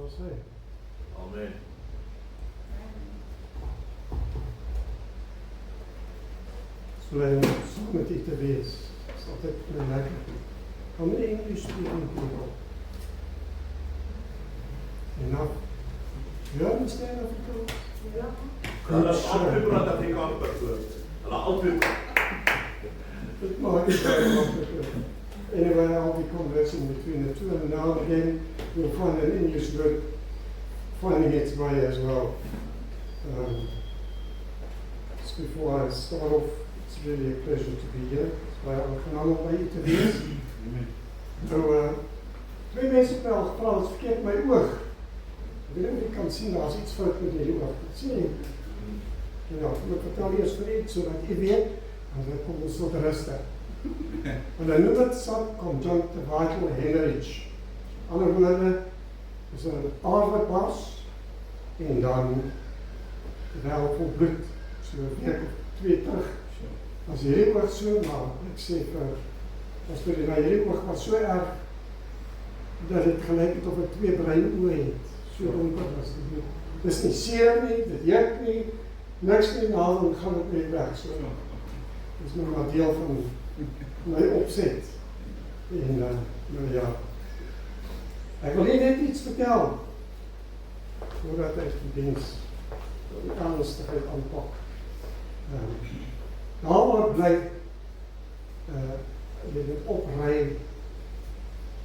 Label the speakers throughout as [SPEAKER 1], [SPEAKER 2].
[SPEAKER 1] ons hy.
[SPEAKER 2] Amen.
[SPEAKER 1] So bly saam met u te wees. Dit is altyd lekker. How many English speaking people? Enough. You understand Afrikaans?
[SPEAKER 3] Ja.
[SPEAKER 2] Hulle is altyd praat Afrikaans persoon. Hulle altyd.
[SPEAKER 1] It might be very complicated. Anyway, I'll be conversing between the two, and now and again you'll find an English word finding its way as well. Just before I start off, it's really a pleasure to be here. It's baie aangenaam om by u te wees. Nou, twee mense het my al gevra, het verkeerd my oog. Ek weet nie of jy kan sien, daar is iets fout met die oog. Sien jy? Ja, ek vertel eers vir iets, sodat jy weet, en dan kom ons tot rustig. En dan noem het subconjunctival hemorrhage. Ander woorde, is een aardebars, en dan wel vol bloed, so 'n week of 2 terug. As hierdie oog so, maar ek sê vir, as vir die hierdie oog was so erg, dat het gelyk het of ek 2 brein oë het, so donker was dit. Dis nie seer nie, dit juk nie, niks nie, na dan gaan dit net weg, so. Dis nou maar deel van my opset. En, nou ja, ek wil net iets vertel, voordat ek die diens die ernstigheid aanpak. Daar waar bly, jy dit opry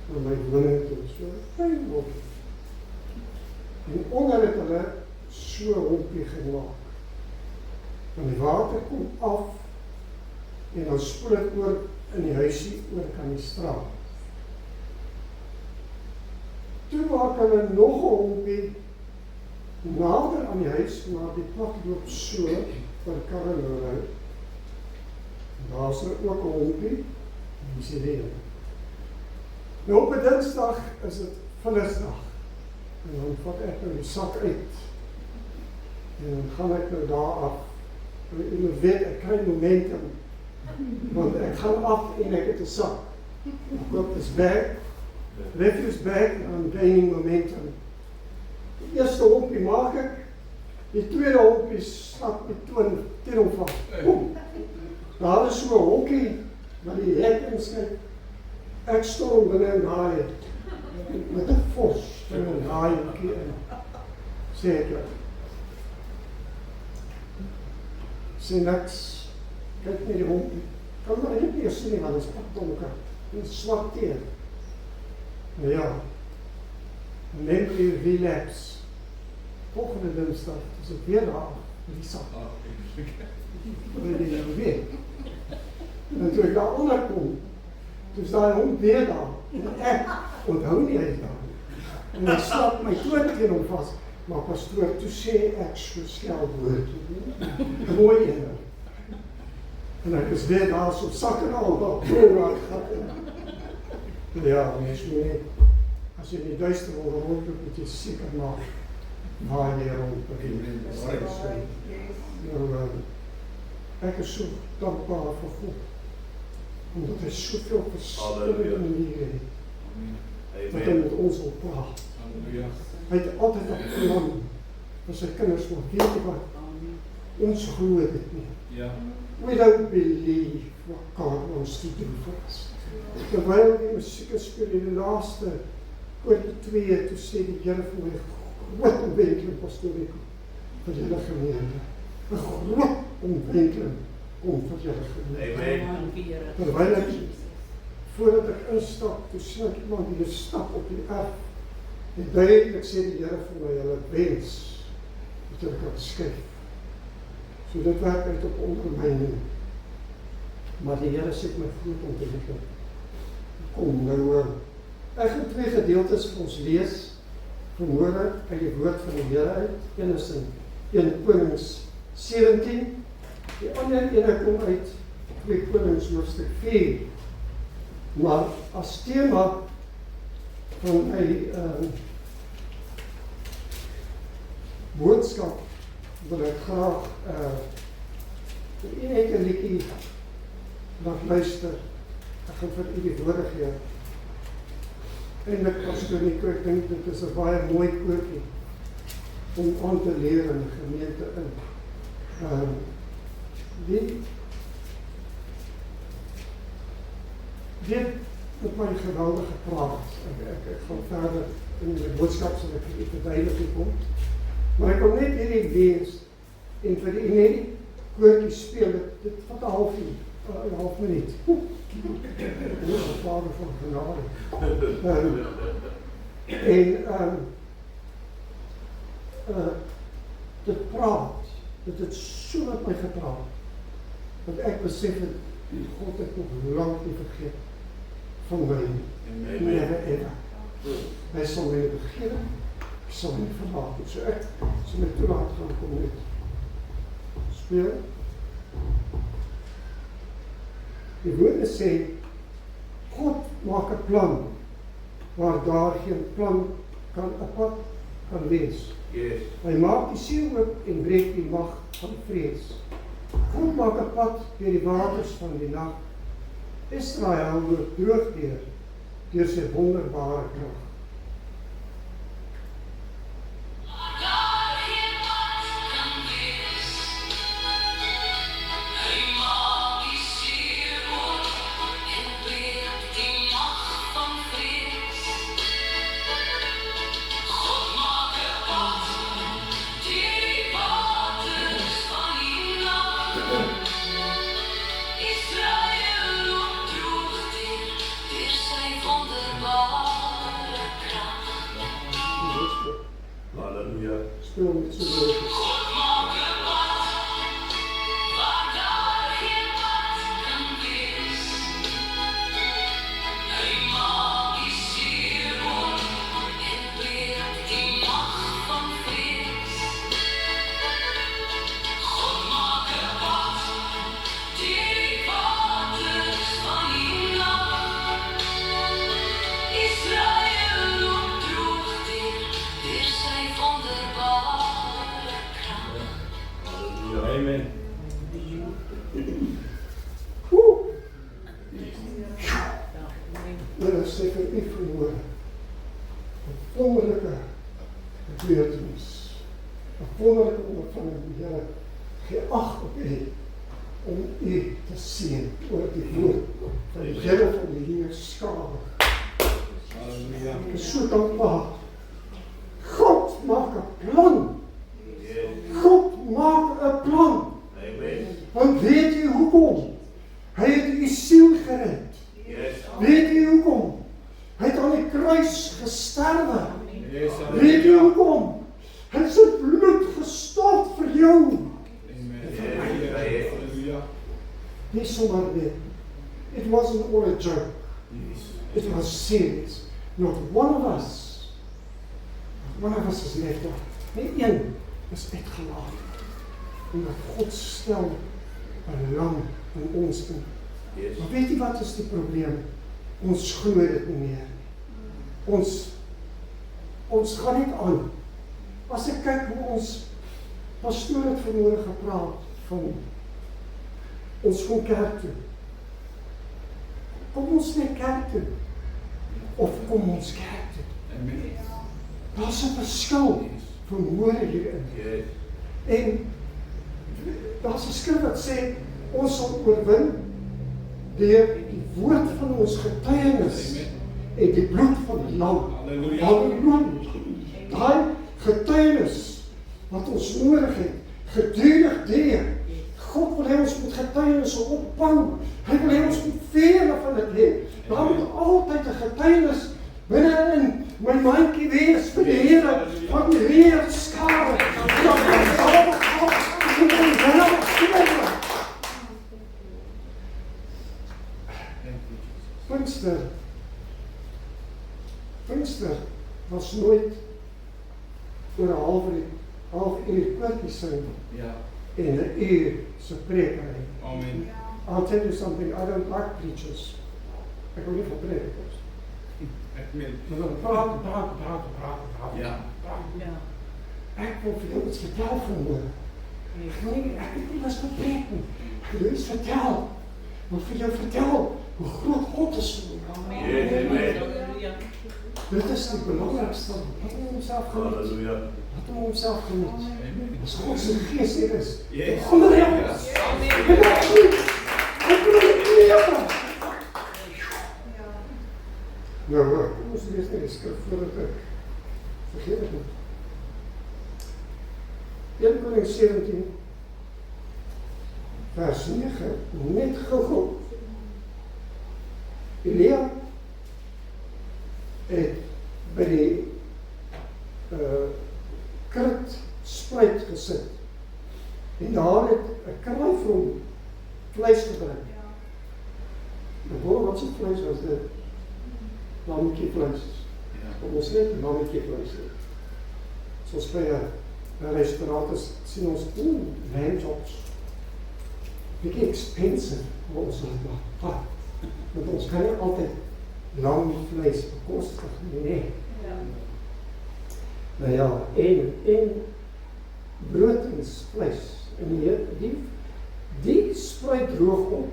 [SPEAKER 1] van my woning toe, so klein hompie. En onder het hulle so hompie gemaak. En die water kom af, en dan spoel het oor in die huisie, oor kan die straat. Toe maak hulle nog 'n hompie, nader aan die huis, maar die pad loop so, vir karre nou ry. Daar is ook 'n hompie, en die sirene. Nou op 'n Dinsdag is dit Vullisdag, en dan vat ek nou die sak uit, en dan gaan ek nou daar af. En jy weet, ek kry momentum, want ek gaan af en ek het 'n sak. Ek loop this bag, refuse bag, en I'm gaining momentum. Die eerste hompie maak ek, die tweede hompie stap die toon teen hom vas. Daar is so 'n hokkie, wat die hek inskyk. Ek storm binne in daai, met 'n vos, binne in daai hokkie in. Sê ek, sê niks, kyk nie die hompie. Kan maar nie meer sien nie, want dit is pakdonker. Dit is swart teer. Nou ja, memory relapse. Volgende Dinsdag, is ek weer daar, met die sak. Wil jy nou weet? En toe ek daar onderkom, toe is daai hond weer daar, en ek onthou nie hy is daar. En hy slap my toon teen hom vas, maar pastoor, toe sê ek so skel woord. Mooi ene. En ek is weer daar, so sak en al, daar proraat gaat in. Ja, mens moet nie, as jy in die duister wil rondloop, moet jy seker maak, waar jy rondbegin. Nou, ek is so dankbaar vir God, omdat hy soveel verskillende maniere het, wat hy met ons wil praat. Hy het altyd 'n plan vir sy kinders, maar weet jy wat, ons glo dit nie. We don't believe what God wants to do for us. Terwyl die musiek speel in die laaste oorte 2, toe sê die Here vir my, groot omwenteling, pastoor Rico, vir julle gemeente. 'n groot omwenteling kom vir julle gemeente.
[SPEAKER 2] Amen.
[SPEAKER 1] Terwyl ek, voordat ek instap, toe sien ek iemand die stap op die erf. En duidelik sê die Here vir my, hulle wens, dat julle kan skuif. So dit werk uit op ondermyning. Maar die Here sê my groot omwenteling. Kom nou, ek gaan 2 gedeeltes vir ons lees, vanmôre uit die woord van die Here uit. Een is in 1 Konings 17, die ander ene kom uit 2 Konings hoofstuk 4. Maar as tema van my boodskap wil ek graag een enkele liedjie laat luister. Ek gaan vir u die woorde gee. Eindelijk, pastoor Nico, ek dink dit is 'n baie mooi koortjie om aan te leer in die gemeente in. Dit met my geweldige praat. Ek gaan verder in die boodskap sal ek die verduideliking kom. Maar ek wil net hierdie lees en vir die net die koortjie speel, dit vat 'n half minuut. Dit is 'n vader van genade. Dit praat, dit het so met my gepraat, dat ek besef het, God het nog lang nie vergeet van my, never ever. Hy sal my begeer, hy sal my verlaat, so ek sal my toelaat gaan kom net speel. Die woorde sê, God maak 'n plan, waar daar geen plan kan 'n pad kan wees.
[SPEAKER 2] Yes.
[SPEAKER 1] Hy maak die siel oop en breek die mag van vrees. God maak 'n pad deur die waters van die nag. Israel loop droog deur sy wonderbare krag. Speel met so leuk. Dit is sê vir u verhoor, 'n wonderlike gebeurtenis, 'n wonderlike ondervinding die Here geag op u, om u te seën oor die woord van die Here van die Heerskappy. Halleluja. Ek is so dankbaar. God maak 'n plan. God maak 'n plan.
[SPEAKER 2] Amen.
[SPEAKER 1] Want weet u hoekom? Hy het u siel gered.
[SPEAKER 2] Yes.
[SPEAKER 1] Weet u hoekom? Hy het aan die kruis gesterwe. Yes, weet u hoekom? Hy het sy bloed gestort vir jou. Nie sommer net. It wasn't all a joke. It was serious. Not one of us is left off. Nie een is uitgelaat. Omdat God stel 'n lam in ons in.
[SPEAKER 2] Yes.
[SPEAKER 1] Maar weet jy wat is die probleem? Ons glo dit nie meer. Ons gaan net aan. As ek kyk hoe ons pastoor het vanmôre gepraat van ons kom kerk toe. Kom ons net kerk toe. Of kom ons kerk toe. Daar's 'n verskil vanmôre hierin.
[SPEAKER 2] Yes.
[SPEAKER 1] En daar's 'n skrif wat sê ons sal oorwin deur die woord van ons getuienis en die bloed van die lam. Halleluja. Daai getuienis wat ons nodig het, gedurig deur. God wil hê ons moet getuienis opbou. Hy wil hê ons moet vele van dit hê. Daar moet altyd 'n getuienis binne in my mandjie wees vir die Here van die Heerskappy. Pinkster was nooit oor 'n halfuur koortjie sing en 'n uur se preekery.
[SPEAKER 3] Amen.
[SPEAKER 1] I'll tell you something, I don't like preachers. Ek hou nie van predikers. Maar dan praat.
[SPEAKER 3] Ja.
[SPEAKER 1] Ek wil vir jou iets vertel vanmôre. Ek het nie eens gepreek nie. Ek wil jou iets vertel. Ek wil vir jou vertel hoe groot God is vir jou.
[SPEAKER 2] Yes, amen.
[SPEAKER 1] Dit is die belangrikste. Laat hom homself geniet.
[SPEAKER 2] Halleluja.
[SPEAKER 1] Laat hom homself geniet. As God se gees hier is,
[SPEAKER 2] Yes.
[SPEAKER 1] ander help ons. Ek wil dit lewe. Nou hoor, kom ons lees net die skrif voordat ek vergeet het nie. 1 Korintiërs 17 vers 9, net gou. Elia het by die krit spruit gesit en daar het 'n kraai vir hom vleis gebring. En hoor wat se vleis was dit? Lammetjie vleis. Kom ons net lammetjie vleis. Soos by 'n restaurant sien ons lamb chops. Bietjie expensive vir ons maar. Want ons kan nie altyd lam vleis bekostig nie, nee. Nou ja, en brood en vleis. En die spruit droog op.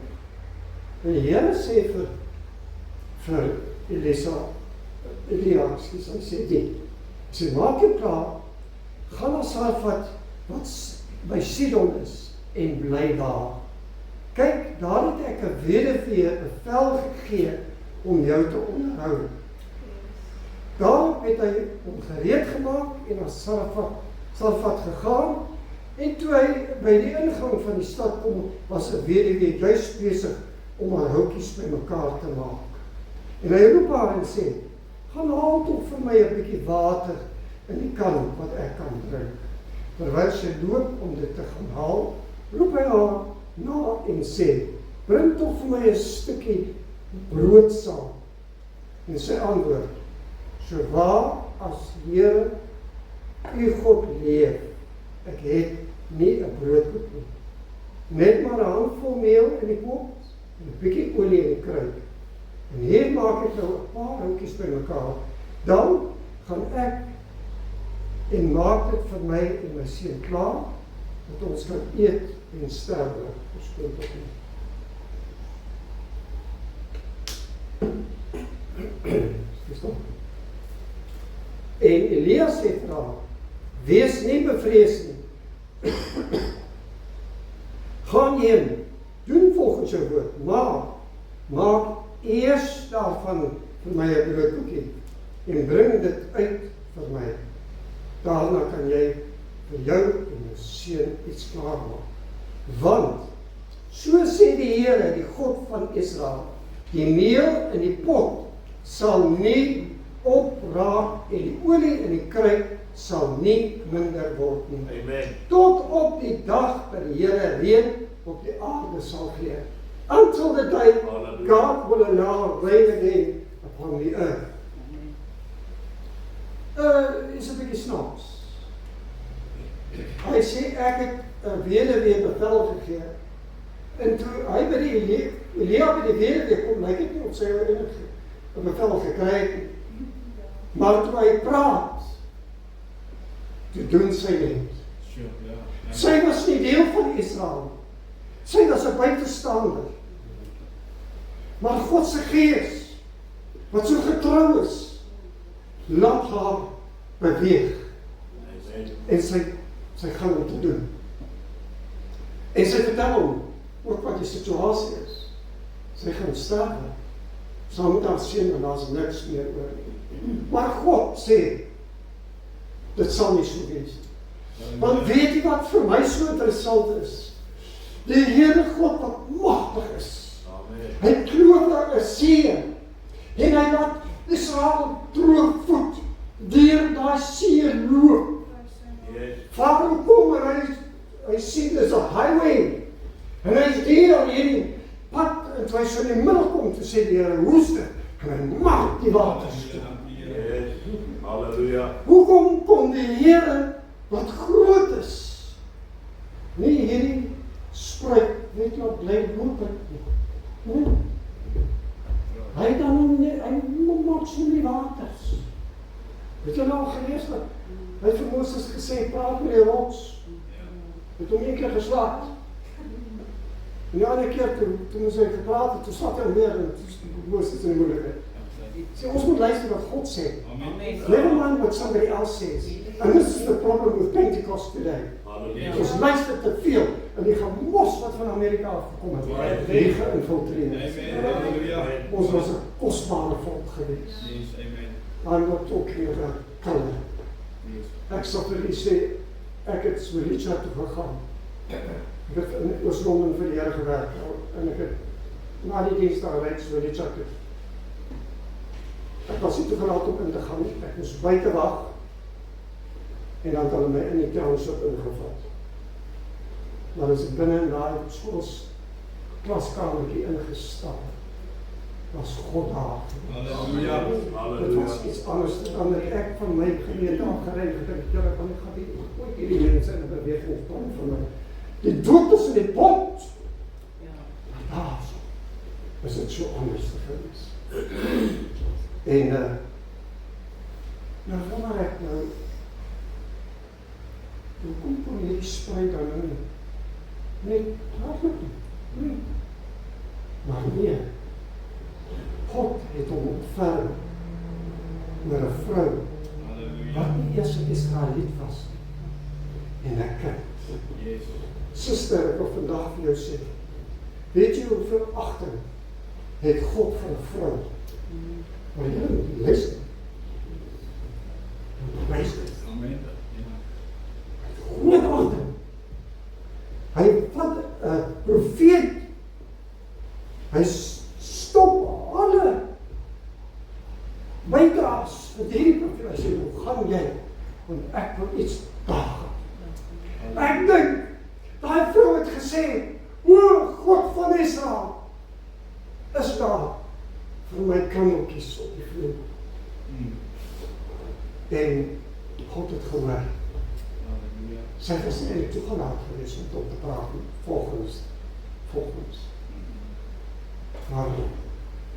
[SPEAKER 1] En die Here sê vir Elia, hy sê dit. Hy sê, maak jou klaar, gaan na Sarfat, wat by Sidon is, en bly daar. Kyk, daar het ek 'n weduwee bevel gegee om jou te onderhou. Daarop het hy hom gereed gemaak en na Sarfat gegaan, en toe hy by die ingang van die stad kom, was 'n weduwee juist besig om haar houtjies bymekaar te maak. En hy roep haar en sê, gaan haal tog vir my 'n bietjie water in die kan wat ek kan drink. Terwyl sy loop om dit te gaan haal, roep hy haar na en sê, bring tog vir my 'n stukkie brood saam. En sy antwoord, so waar as Here, u God leef, ek het nie 'n broodkoek nie. Net maar 'n handvol meel in die pot, en 'n bietjie olie in die kruik. En hier maak ek nou 'n paar houtjies bymekaar. Dan gaan ek en maak dit vir my en my seun klaar, dat ons kan eet en sterwe. Verstaan dit nie. Verstaan? En Elia sê vir haar, wees nie bevrees nie. Gaan heen, doen volgens jou woord, maar maak eers daarvan vir my 'n broodkoekie en bring dit uit vir my. Daarna kan jy vir jou en jou seun iets klaarmaak. Want, so sê die Here, die God van Israel, die meel in die pot sal nie opraak en die olie in die kruik sal nie minder word nie.
[SPEAKER 2] Amen.
[SPEAKER 1] Tot op die dag dat die Here reën op die aarde sal gee. Until the day God will allow rain again upon the earth. Is 'n bietjie snaaks. Hy sê ek het 'n weduwee bevel gegee. En toe hy by die Elia by die weduwee kom, lyk dit nie of sy enige 'n bevel gekry het nie. Maar toe hy praat, toe doen sy net. Sy was nie deel van Israel. Sy was 'n buitestander. Maar God se gees, wat so getrou is, laat haar beweeg. En sy gaan om te doen. En sy vertel hom ook wat die situasie is. Sy gaan sterwe. Saam met haar seun, en daar's niks meer oor nie. Maar God sê, dit sal nie so wees. Want weet jy wat vir my so interessant is? Die Here God wat magtig is. Hy kloof daar 'n see en hy laat Israel droogvoet deur daai see loop. Farao kom en hy sien dis 'n highway en hy is hier op hierdie pad en toe hy so in die middel kom te sê die Here hoes dit en hy maak die water stil.
[SPEAKER 2] Halleluja.
[SPEAKER 1] Hoekom kom die Here wat groot is nie hierdie spruit net laat bly loop nie? Hy maak so die waters. Het jy nou gelees dat hy vir Moses gesê, praat met die rots. Het hom een keer geslaat. En die ander keer, toe moes hy gepraat het, toe slaat hy weer en Moses in die moeilikheid. See, ons moet luister wat God sê.
[SPEAKER 4] Amen.
[SPEAKER 1] Never mind what somebody else says. And this is the problem with Pentecost today.
[SPEAKER 2] Halleluja.
[SPEAKER 1] Ons luister te veel en die gemors wat van Amerika afgekom het, die geïnfiltreerd is.
[SPEAKER 4] Halleluja.
[SPEAKER 1] Ons was 'n kosbare volk gewees.
[SPEAKER 4] Yes, amen.
[SPEAKER 1] I'm not talking about color.
[SPEAKER 4] Yes.
[SPEAKER 1] Ek sal vir u sê, ek het so Richard toe gegaan. Ek het in Oos-London vir die Here gewerk en ek het na die diens daar gewerk so Richard toe. Ek was nie toegelaat om in te gaan nie. Ek moes buite wag en dan het hulle my in die township ingevat. Maar as ek binne in daai klaskamertjie ingestap het, was God daar.
[SPEAKER 4] Halleluja.
[SPEAKER 1] Dit was iets anders dan dat ek van my gemeente afgereid het. Ek Here, want ek gaan nie ooit hierdie mense in 'n beweging bring van my. Die dood is in die pot. Daar is dit so anders te gewees. En nou wonder ek nou, hoe kom hierdie spruit dan nou net hardloop nie? Maar nee, God het hom ontferm oor 'n vrou wat nie eers 'n Israeliet was nie, en 'n kind.
[SPEAKER 4] Yes.
[SPEAKER 1] Suster, ek wil vandag vir jou sê, weet jy hoeveel agting het God vir 'n vrou? Maar jy moet luister. Luister.
[SPEAKER 4] Amen.
[SPEAKER 1] Groot agting. Hy vat 'n profeet. Hy stop alle bydraes vir hierdie profeet. Hy sê, hoe gaan jy? Want ek wil iets daag. Ek dink, daai vrou het gesê, o God van Israel, is daar vir my kindertjies op die vloer. En God het gehoor.
[SPEAKER 4] Halleluja.
[SPEAKER 1] Sy was nie eintlik toegelaat gewees om te praat volgens. Maar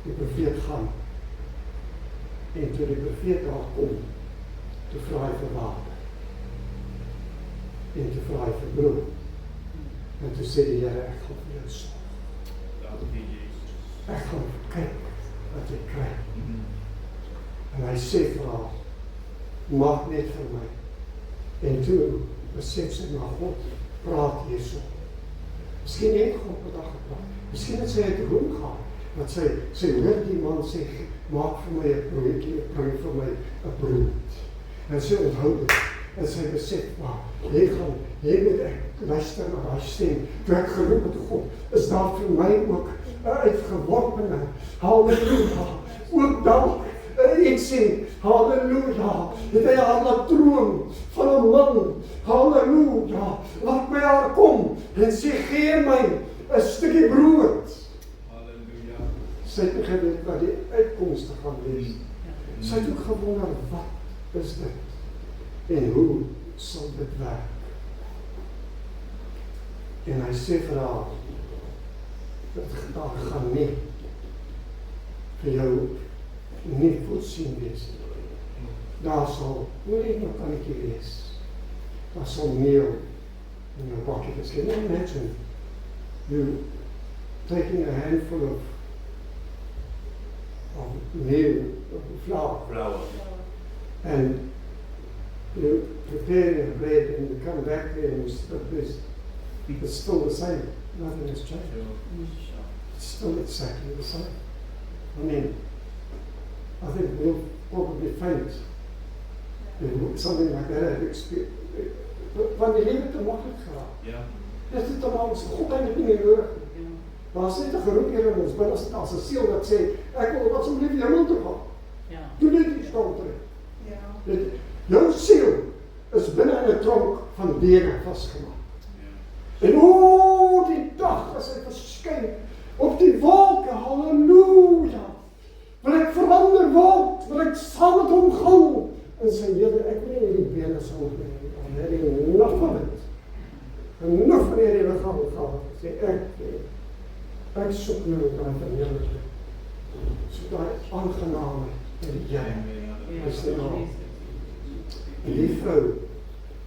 [SPEAKER 1] die profeet gaan. En toe die profeet daar kom, toe vra hy vir water. En toe vra hy vir brood. En toe sê die Here, ek gaan vir jou sorg.
[SPEAKER 4] Dankie Jesus.
[SPEAKER 1] Ek gaan kyk wat jy kry. En hy sê vir haar, maak net vir my. En toe besef sy, maar God praat hierso. Miskien het God met haar gepraat. Miskien het sy uit die roem gehad. Want sy hoor die man sê, maak vir my 'n broodjie, bring vir my 'n brood. En sy onthou dit. En sy besef, maar jy moet ek luister na haar stem. Toe ek geroep het God, is daar vir my ook 'n uitgeworpene. Halleluja. Ook dalk iets sê, halleluja. Het hy haar laat droom van 'n man, halleluja, wat by haar kom en sê, gee my 'n stukkie brood. Sy het nie geweet wat die uitkomste gaan wees. Sy het ook gewonder, wat is dit? En hoe sal dit werk? En hy sê vir haar, daar gaan nie vir jou nie voorsien wees. Daar sal olie in jou kannetjie wees. Daar sal meel in jou bakkie wees. Can you imagine you taking a handful of meal, of flour, and you prepare your bread and you come back there and you split this. It's still the same. Nothing has changed. It's still exactly the same. I mean, I think we'll probably faint in something like that had experienced. Want die lewe te makkelijk geraakt.
[SPEAKER 4] Ja.
[SPEAKER 1] Dit is te makkelijk. God eintlik nie meer nodig. Maar as net 'n geroep hier in ons binneste as 'n siel wat sê, ek wil wat asseblief hemel toe gaan.
[SPEAKER 4] Ja.
[SPEAKER 1] Doen net die tronk terug.
[SPEAKER 4] Ja.
[SPEAKER 1] Jou siel is binne in 'n tronk van dene vasgemaak.
[SPEAKER 4] Ja.
[SPEAKER 1] En o, die dag as hy verskyn op die wolke, halleluja. Wil ek verander word, wil ek saam met hom gaan in sy hele, ek wil nie hierdie bene saam met hom, nog van het. En nog van hierdie lichaam gaan, sê ek soek nou daai verheerlikheid. So daai aangenaamheid in die Here. Is die naam. En die vrou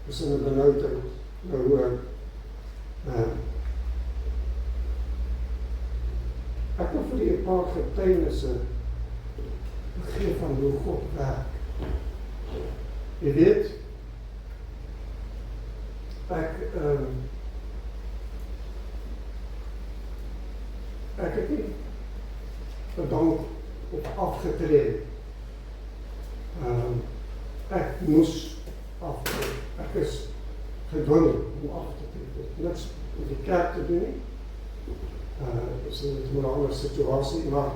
[SPEAKER 1] is in 'n benoudheid, nou hoor, ek wil vir die 'n paar getuienisse begrip van hoe God werk. Jy weet, ek het nie bedank of afgetreden. Ek moes aftreden. Ek is gedwongen om af te treden. Niks met die kerk te doen nie. Dis een ander situasie, maar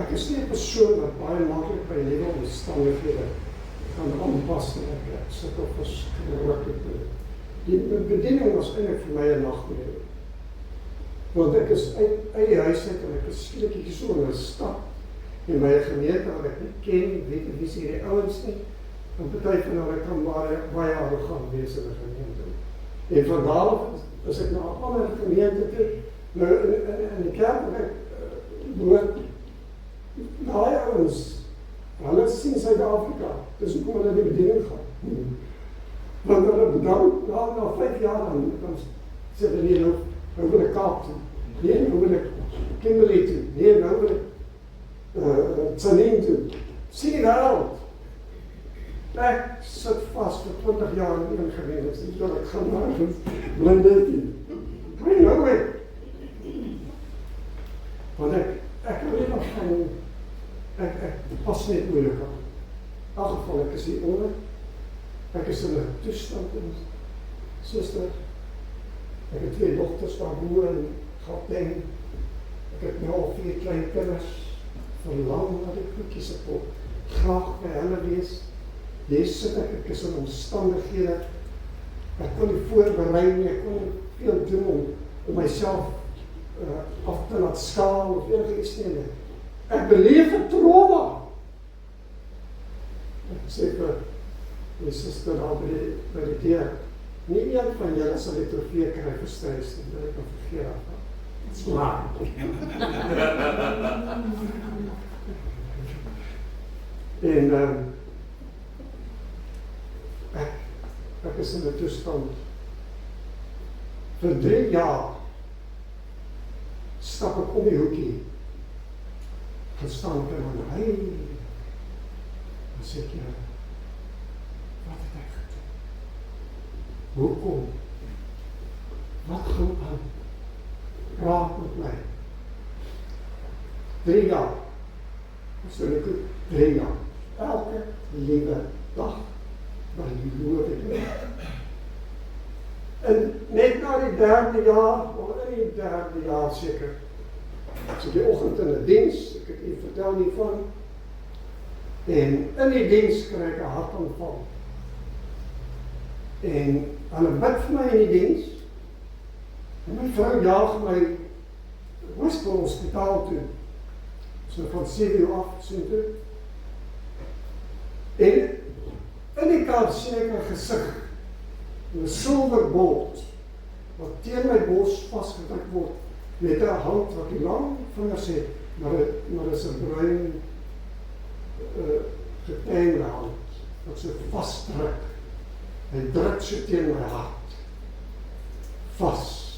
[SPEAKER 1] ek is nie 'n persoon wat baie maklik by nuwe omstandighede gaan aanpas nie. Ek sukkel verskriklik. Die bediening was eintlik vir my 'n nagmerrie. Want ek is uit die huis uit en ek is skielik hier so in 'n stad in my gemeente wat ek nie ken, weet nie wie is hierdie ouens nie. En party van hulle kan baie arrogant wees in 'n gemeente. En van daar af is ek na 'n ander gemeente toe. Nou in die kerk wat ek behoort, daai ouens, hulle sien Suid-Afrika, dis hoekom hulle die bediening gaan. Want hulle bedank, na 5 jaar dan sê hulle nie, nou wil ek Kaap toe, nee, nou wil ek Kimberley toe, nee, nou wil ek Tsanin toe. Sien die wêreld. Ek sit vast vir 20 jaar in een gemeente, dis dat ek gaan nergens blinde toe. Kan jy nou weg? Want ek alleen nog van, ek pas net moeilik aan. In elk geval, ek is hier onder, ek is in 'n toestand, suster, ek het 2 dogters daar boer in Gauteng, ek het nou al 4 klein kinders, verlang na die goedjies, ek wil graag by hulle wees. Hier sit ek is in omstandighede, ek kon nie voorberei nie, ek kon nie veel doen om myself af te laat skaal of enige iets nie. Ek beleef 'n trauma. Ek sê vir my suster daar by die deur, nie een van julle sal die trofee kry vir strys nie, dat ek kan vergeet af. Smaak. En ek is in 'n toestand vir 3 jaar stap ek om die hoekie gestaan ek en hy dan sê ek wat het ek gedoen? Hoekom? Wat gaan aan? Praat met my. 3 jaar. So ek 3 jaar. Elke liewe dag. Maar die loof ek. En net na die 3de jaar, of in die 3de jaar seker, so die oggend in 'n diens, ek het u vertel nie van, en in die diens kry ek 'n hartaanval. En hulle bid vir my in die diens, en my vrou jaag my hospitaal toe, so van 7 uur af, so toe. En in die kaart sien ek 'n gesig, 'n silverbord, wat teen my bors vasgedruk word, met 'n hand wat die lang vingers het, maar is 'n bruin getengde hand, wat so vasdruk. Hy druk so teen my hart, vas.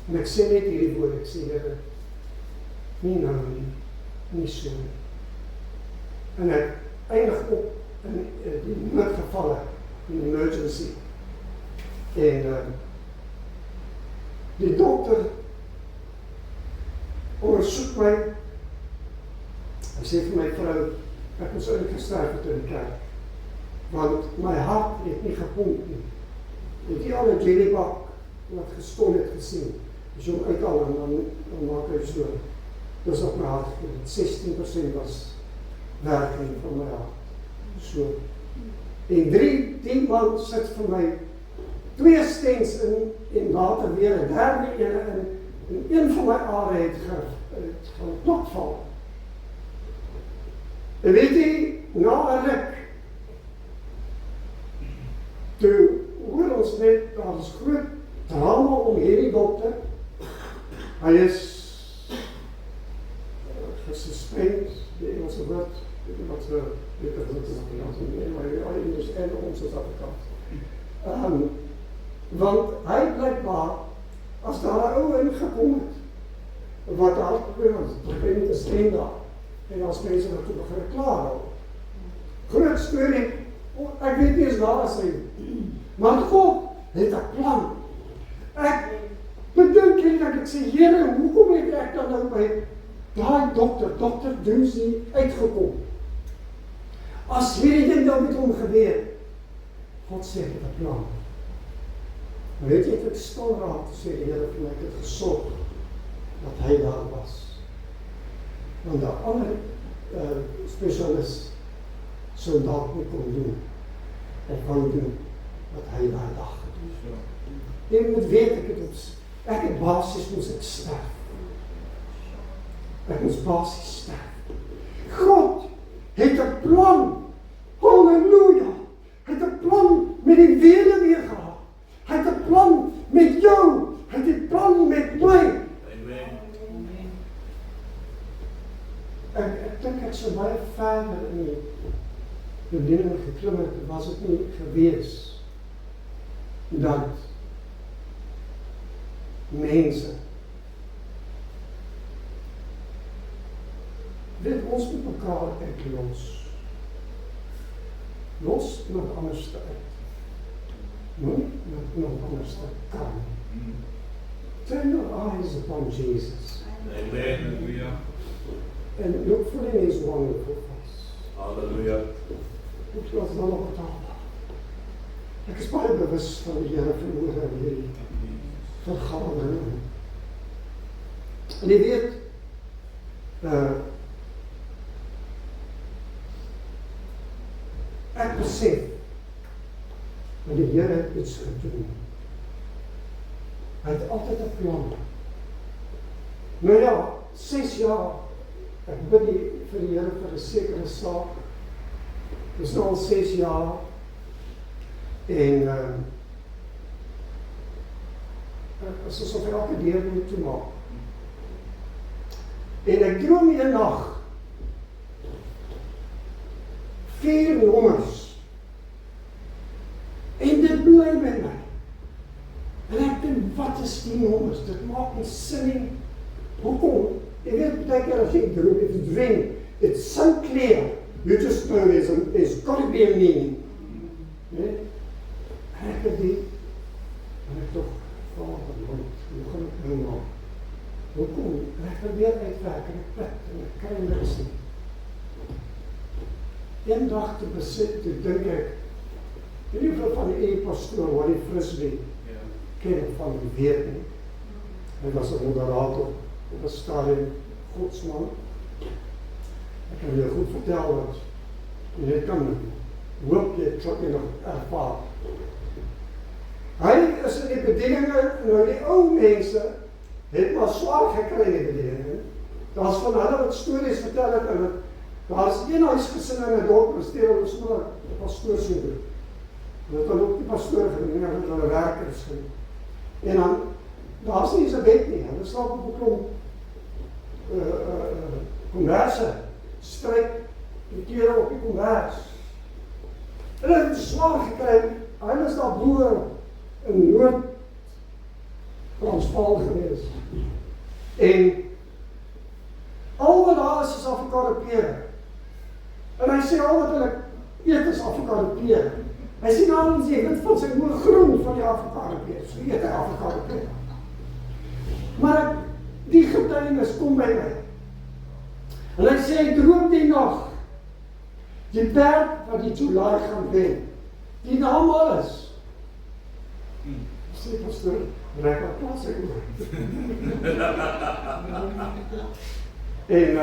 [SPEAKER 1] En ek sê net hierdie woord, ek sê Here, nie nou nie so nie. En ek eindig op in die noodgevalle, in emergency. En die dokter ondersoek my, hy sê vir my vrou, ek moes eintlik gesterf het in die kerk, want my hart het nie gepomp nie. Het jy al 'n jellybak wat gestol het gesien, as jy hom uithaal en dan maak hy so, dis op my hart, 16% was werking van my hart. So, en 10 man sit vir my 2 stents in en later weer 'n derde ene in, en een van my are het gaan plotval. En weet jy, na 'n ruk, toe hoor ons net, daar is groot drama om hierdie dokter, hy is gesuspend, die Engelse woord, wat we weet dat het is, maar Engels en ons as Afrikaans. Want hy blijkbaar, as daar 'n ou ingekom het, wat daar gebeurd was, begin te steen daar, En as mense wat toe begin klaar hou. Groot storie, ek weet nie eens waar as hy. Maar God het 'n plan. Ek bedink en ek sê, Here, hoekom het ek dan nou by daai dokter Doomsday uitgekom? As hierdie ding nou met hom gebeur, God sê het 'n plan. Weet jy, ek stil raak te sê, Here, vir my het gesorg dat hy daar was. Want die ander spesialis sou dalk nie kon doen, of wou doen, wat hy daai dag gedoen. Jy moet weet, ek het basis moes ek sterf. Ek moes basis sterf. God het 'n plan, halleluja, hy het 'n plan met die weduwee gehad, hy het 'n plan met jou, hy het 'n plan met my. Ek dink ek sou baie verder in die bediening geklim het, was dit nie gewees dat mense weet ons met mekaar uit los met anders te uit. Moenie met nog anders te kan. Turn your eyes upon Jesus.
[SPEAKER 2] Amen.
[SPEAKER 1] And look for in his wonderful face.
[SPEAKER 2] Hallelujah.
[SPEAKER 1] Dit was dan nog 'n taal. Ek is baie bewus van die Here vermoere in hierdie vergadering. En jy weet, ek besef dat die Here het iets gedoen. Hy het altyd 'n plan. Nou ja, 6 jaar, ek bid vir die Here vir 'n sekere saak. Dit is nou al 6 jaar. En asof ek elke deur moet toemaak. En ek droom in 'n nag 4 nommers. En dit bly by my. En ek dink, wat is die nommers? Dit maak nie sin nie. Hoekom? Jy weet, baie keer as jy droom, if you dream, it's so clear. You just know there's got to be a meaning. Nee? En ek het die, en ek toch, hoe gaan ek nou maak? Hoekom? En ek probeer uitwerk, en ek pit, en ek kry niks nie. Een dag te besit, toe dink ek, in ieder geval van die pastoor, Wally Frisbee, ken ek van die weet nie. Hy was 'n moderator op 'n stadium, godsman. Ek kan jou goed vertel dat jy kan hoop jy het nog ervaar. Hy is in die bedieninge, nou die ou mense het maar swaar gekry in die bedieninge. Daar's van hulle wat stories vertel het, en daar's een huisgesin in 'n dorp, presteer hulle sommer 'n pastoor so doen. Hulle het dan ook die pastoor gedoen, en hulle werkers gedoen. En dan, daar's nie eens 'n bed nie, hulle slaap op 'n klomp konverse, stryk die klere op die konvers. Hulle het swaar gekry, hulle is daar boer in Noord-Transvaal gewees. En al wat daar is avokado pere. En hy sê al wat hulle eet is avokado pere. Hy sê nou ons jy weet van sy oë groen van die avokado pere. So eet hy avokado pere. Maar die getuienis kom by my. En hy sê, hy droom die nag, die perd wat die July gaan wen, die naam alles. Sê pastoor, rek wat plaas ek oor. En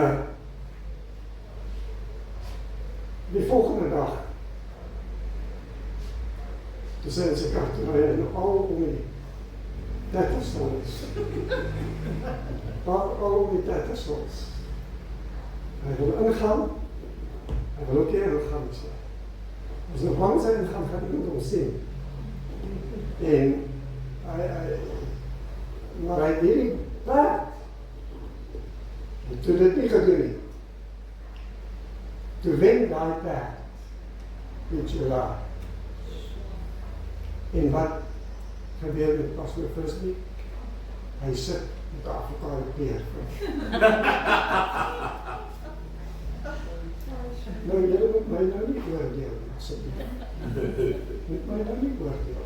[SPEAKER 1] die volgende dag, toe sê hy sy karterij en al om die tetterstols. Al om die tetterstols. Hy wil ingaan, hy wil ook nie ingaan sê. As nog lang sy ingaan, gaan iemand ons sien. En maar hy hierdie perd, en toe dit nie gedoen nie, toe wen die perd, met July. En wat gebeur met pastoor Frisbee? Hy sit met die avokado peer. Nou, julle moet my nou nie oordeel, asseblief. Moet my nou nie oordeel.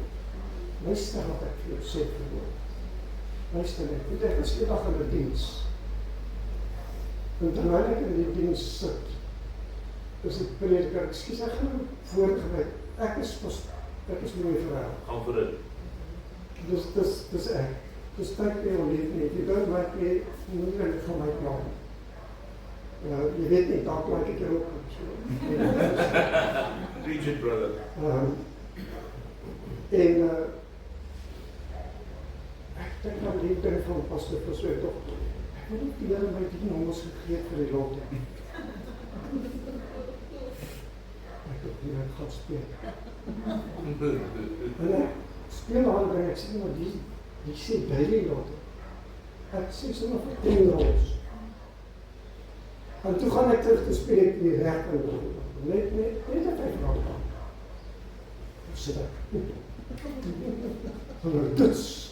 [SPEAKER 1] Luister wat ek vir jou sê verwoord. Luister net, weet ek is eendag in 'n diens. En terwyl ek in die diens sit, is die prediker, ekskuus, ek gaan nou voortgewy. Ek is mooi verhaal.
[SPEAKER 2] Gaan vir dit.
[SPEAKER 1] Dis ek. Dis tyd vir jou lewe nie. Jy don't like me, moet jy vir my plan. Jy weet nie, dalk like ek jou ook.
[SPEAKER 2] Reach it, brother.
[SPEAKER 1] Ek dink aan die ding van Pastor Versweet, toch? Ek wil ook die Here my dien om ons gegeet vir die lot. Ek het nie uit gaan speel. En ek speel aan en ek sê, maar die sê daily lot. Ek sê sommer vir 10 rols. En toe gaan ek terug te spreek die recht en net 'n 5 rol. Sit ek. Van 'n toets.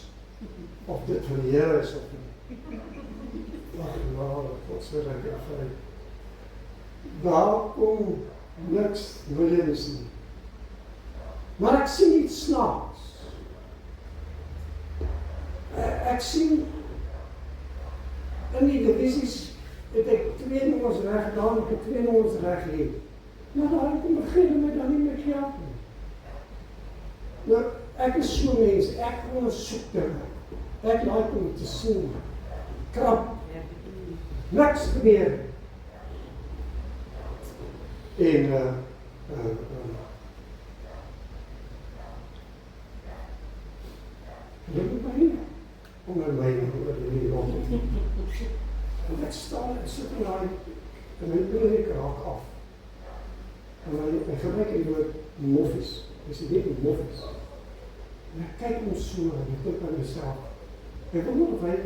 [SPEAKER 1] Of dit van die Here is of nie. Ag, God se regverdig. Daar kom niks Williams nie. Maar ek sien iets snaaks. Ek sien in die divisies het ek 2 nummers reg gedaan, ek het 2 nummers reg gehad. Maar daar kom begin met dan nie meer geld nie. Nou, ek is so mens, ek ondersoek dinge. Ek like om te sien, krap, niks gebeur. En, dit moet my nie, onder my nie rond. En ek staan, ek sit in my blik raak af. En ek gebruik die woord moffies, dis die weet die moffies. En ek kyk ons so, en ek dink aan myself, ek wil nog vir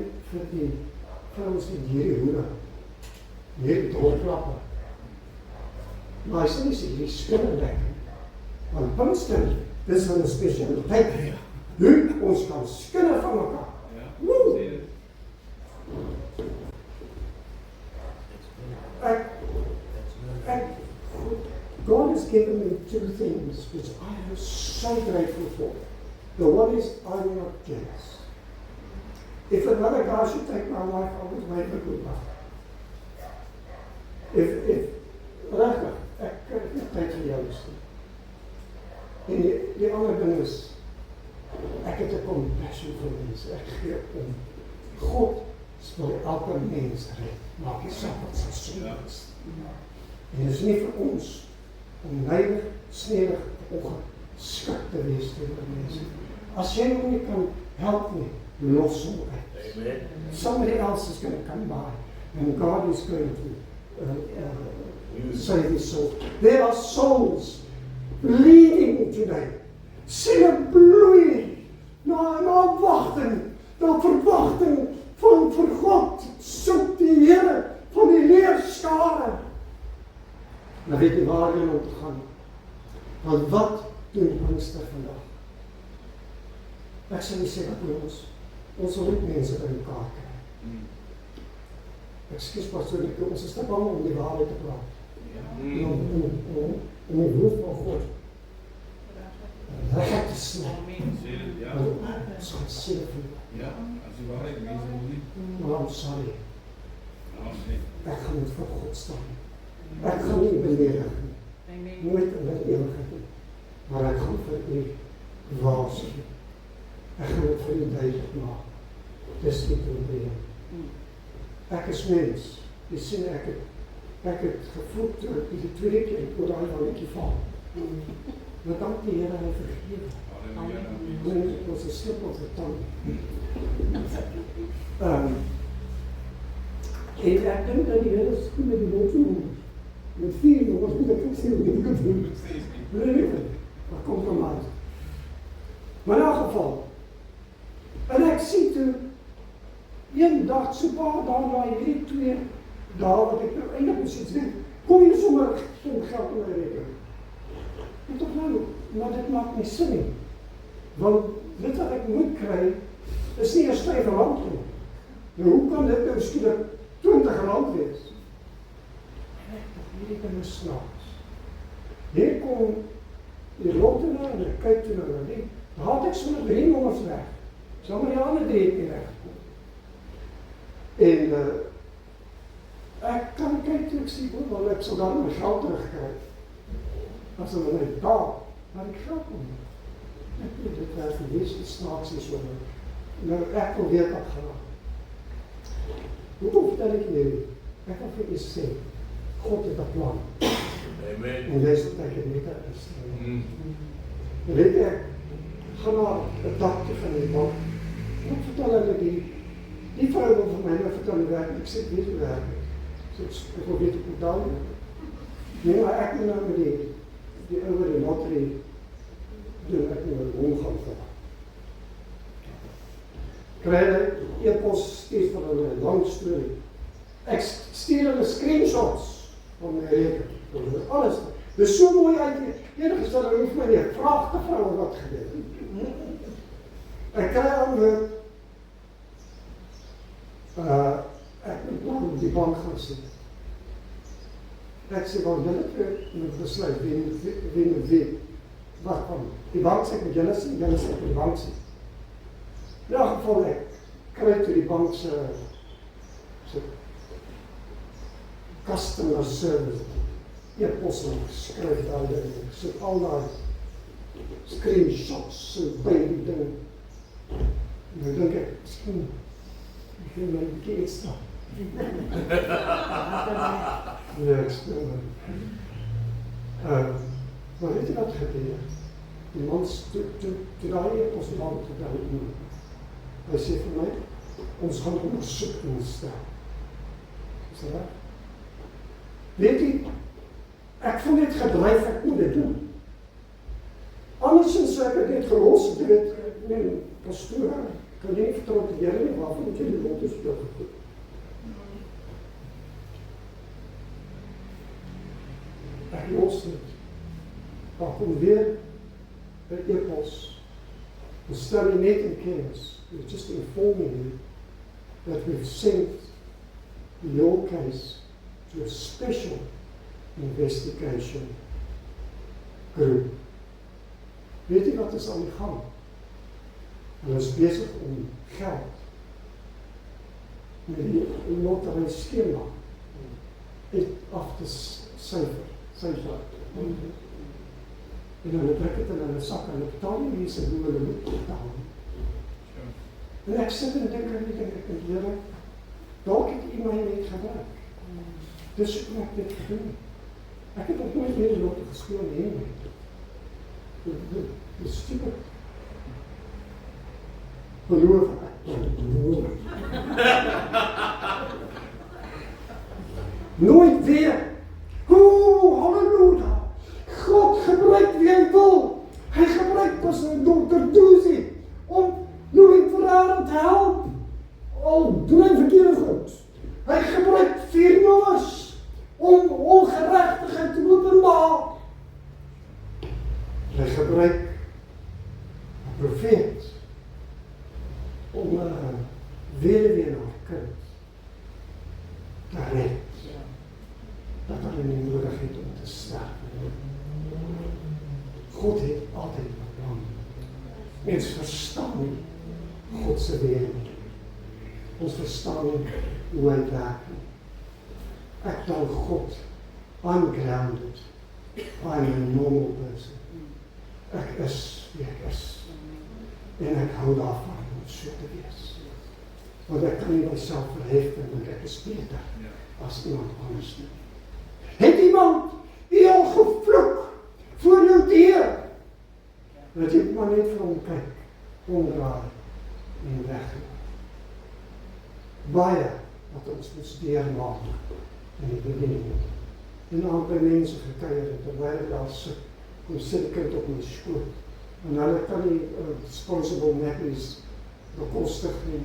[SPEAKER 1] die vrouens die hierdie hoede, hierdie doorklappe. Maar hy sê nie sê, die skinne lekker. Want Pinkster, dis van 'n spesialiteit. Ons kan skinne van mekaar. Woe! God has given me 2 things which I am so grateful for. The one is I will not jealous. If another guy should take my wife, I would make a good wife. Regtig, ek het nie tyd vir jou nie. En die ander ding is, ek het 'n compassion vir mense, ek gee om. God wil elke mens red, maak nie saak wat sy sonde is. En dit is nie vir ons om neidig, snedig, ongeskik te wees teenoor mense. As jy hom nie kan help nie, los hom uit.
[SPEAKER 2] Amen.
[SPEAKER 1] Somebody else is going to come by, and God is going to save his soul. There are souls bleeding today. Siele bloei na wagting, na verwagting van vir God. Soek die Here van die leerskare. Nou weet jy waar jy om te gaan. Want wat doen Pinkster vandag? Ek sal nie sê wat doen ons wil nie mense by mekaar kry. Ekskuus persoonlik, ons is te bang om die waarheid te praat. Om die woord van God reg te sny. Ons gaan sê vir
[SPEAKER 4] Ja, as die waarheid mense wil nie.
[SPEAKER 1] maar I'm sorry,
[SPEAKER 4] Amen.
[SPEAKER 1] ek gaan niet voor God staan. Ek gaan nie beledig nie. Nooit in my ewigheid nie. Maar ek gaan vir u waarsku. Ek gaan dit vir u duidelik maak. Dis die probleem. Ek is mens. Jy sien ek het gevoel toe ek die tweede keer oor daai walletjie val. Maar dank die Here hy vergewe.
[SPEAKER 4] Halleluja.
[SPEAKER 1] Nee, dit was 'n slip op die tong. En ek dink dat die Here is goed met die mond. Met 4 jongens moet ek sê hoe dit kan doen. Nee, maar compromise. Maar in elk geval, en ek sien toe, een dag, so paar dae, hierdie 2 dae wat ek nou eindelijk moes iets doen, kom jy sommer geen geld in my rekening. En toch nou, maar dit maak nie sin nie. Want dit wat ek moet kry, is nie eers R5 nie. Nou hoe kan dit nou skielik R20 wees? En ek hierdie ding is snaaks. Hier kom die rotene en ek kyk toe na hulle, daar had ek sommer 3 nommers weg, sal maar die ander 3 het nie weggekom. En ek kan kyk toe ek sê, want ek sal dan my geld terugkry. As hulle my betaal, maar ek geld kom nie. Ek weet dit werk nie, dit is snaaks en so. Nou ek wil weer wat geraak. Hoekom vertel ek nie? Ek wil vir u sê, God het 'n plan.
[SPEAKER 2] Amen.
[SPEAKER 1] En dis wat ek net is. Weet ek, gaan na 'n dakje van die bank. Ek vertel hulle die vrou wil vir my vertel hoe werk. Ek sê, weet hoe werk het. Ek wil weet hoe betaal nie. Nee, maar ek moet nou met die ouwe die lottery doen, ek moet een omgang vir. Kry hulle e-post stuur van hulle lang story. Ek stuur hulle screenshots van my rekening. Alles. Dis so mooi uit. Enige stel hulle hoef my nie. Vraag te vrou wat gebeur. Ek kry antwoord. Ek moet op die bank gaan sit. Ek sê, want julle moet besluit, wie moet wie. Wat van? Die bank sê, moet julle sê met die bank sê. In elk geval ek kry toe die bank se customer service e-pos en skryf daar en sit al daai screenshots so by die ding. Nou dink ek, miskien ek wil my bietjie ekstra. Ja, ek speel maar weet jy wat gebeur? Die mans, toe daai e-pos die bank gedaan. Hy sê vir my, ons gaan ondersoek instel. Is dat waar? Weet jy, ek voel net gedryf, ek moet dit doen. Andersins ek het net gelos, ek het nee, pastoor, kan nie vertrouw te Here nie, waarvan het jy die lotto speel gekoop? Ek los dit. Daar kom weer een e-pos. We stel you net in kennis. We're just informing you that we've sent your case to a special investigation group. Weet jy wat is aan die gang? Hulle is besig om geld met die lotery skema af te syfer. En hulle druk het in hulle sak en hulle betaal nie mense hoe hulle moet betaal. En ek sit en dink aan die ding, ek dink, Here, dalk het U my net gebruik. Dis hoe ek dit gedoen. Ek het ook nooit meer die lotto gespeel nie. Dis stupid. Beloof ek. Nooit weer. Halleluja. God gebruik wie hy wil. Hy gebruik pas Dr. Dozie om Louis Ferrara te help. Al doen hy verkeerde goed. Hy gebruik 4 nommers om ongeregtigheid te openbaar. Hy gebruik 'n profeet om weduwee en haar kind te red. Dat hulle nie nodig het om te sterf. God het altyd 'n plan. Mens verstaan nie God se wêreld. Ons verstaan nie hoe hy werk nie. Ek dank God, I'm grounded. I'm a normal person. Ek is wie ek is. En ek hou daarvan om so te wees. Want ek kan nie myself verhef en dink ek is beter as iemand anders nie. Het iemand u al gevloek voor jou deur? Dat jy maar net vir hom kyk, omdraai en wegloop. Baie wat ons moes deurmaak in die begin. En al by mense gekuier het, terwyl ek daar sit, kom sit die kind op my skoot. En hulle kan nie disposable nappies bekostig nie.